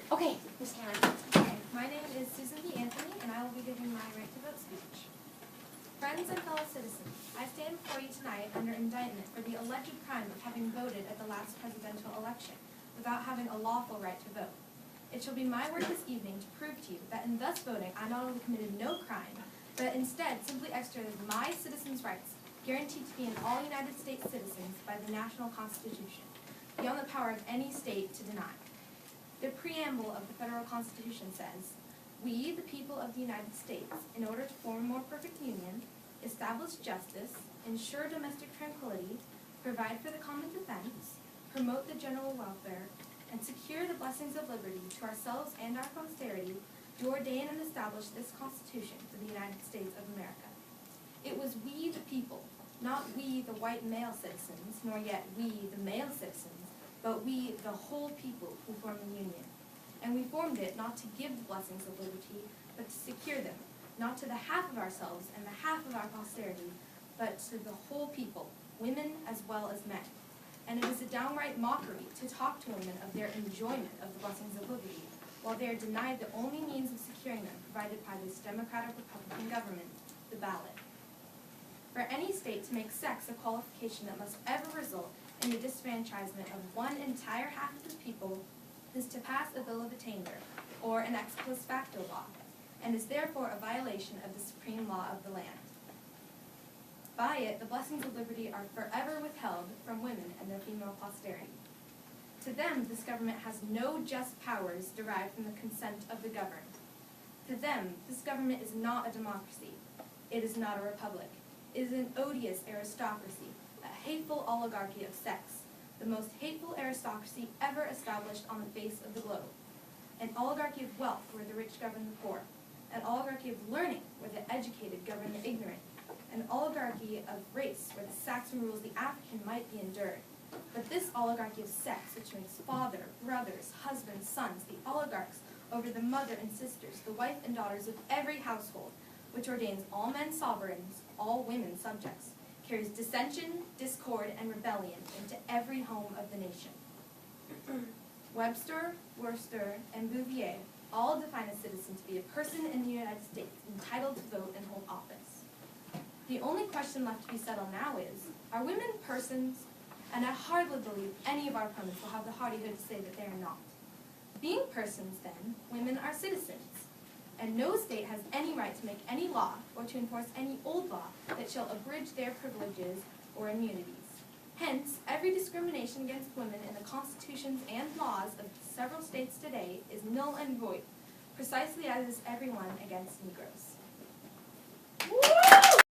Okay, Ms. Hannon. Hi, my name is Susan B. Anthony, and I will be giving my right to vote speech. Friends and fellow citizens, I stand before you tonight under indictment for the alleged crime of having voted at the last presidential election without having a lawful right to vote. It shall be my work this evening to prove to you that in thus voting I not only committed no crime, but instead simply exercised my citizens' rights, guaranteed to me in all United States citizens by the national Constitution, beyond the power of any state to deny. The preamble of the federal Constitution says, "We, the people of the United States, in order to form a more perfect union, establish justice, ensure domestic tranquility, provide for the common defense, promote the general welfare, and secure the blessings of liberty to ourselves and our posterity, do ordain and establish this Constitution for the United States of America." It was we, the people, not we, the white male citizens, nor yet we, the male citizens, but we, the whole people, who formed the Union. And we formed it not to give the blessings of liberty, but to secure them, not to the half of ourselves and the half of our posterity, but to the whole people, women as well as men. And it is a downright mockery to talk to women of their enjoyment of the blessings of liberty, while they are denied the only means of securing them provided by this democratic Republican government, the ballot. For any state to make sex a qualification that must ever result in the disfranchisement of one entire half of the people is to pass a bill of attainder, or an ex post facto law, and is therefore a violation of the supreme law of the land. By it, the blessings of liberty are forever withheld from women and their female posterity. To them, this government has no just powers derived from the consent of the governed. To them, this government is not a democracy. It is not a republic. It is an odious aristocracy, a hateful oligarchy of sex, the most hateful aristocracy ever established on the face of the globe. An oligarchy of wealth where the rich govern the poor. An oligarchy of learning where the educated govern the ignorant. An oligarchy of race where the Saxon rules the African might be endured. But this oligarchy of sex, which makes father, brothers, husbands, sons, the oligarchs over the mother and sisters, the wife and daughters of every household, which ordains all men sovereigns, all women subjects, carries dissension, discord, and rebellion into every home of the nation. Webster, Worcester, and Bouvier all define a citizen to be a person in the United States entitled to vote and hold office. The only question left to be settled now is, are women persons? And I hardly believe any of our opponents will have the hardihood to say that they are not. Being persons, then, women are citizens, and no state has any right to make any law or to enforce any old law that shall abridge their privileges or immunities. Hence, every discrimination against women in the constitutions and laws of several states today is null and void, precisely as is every one against Negroes.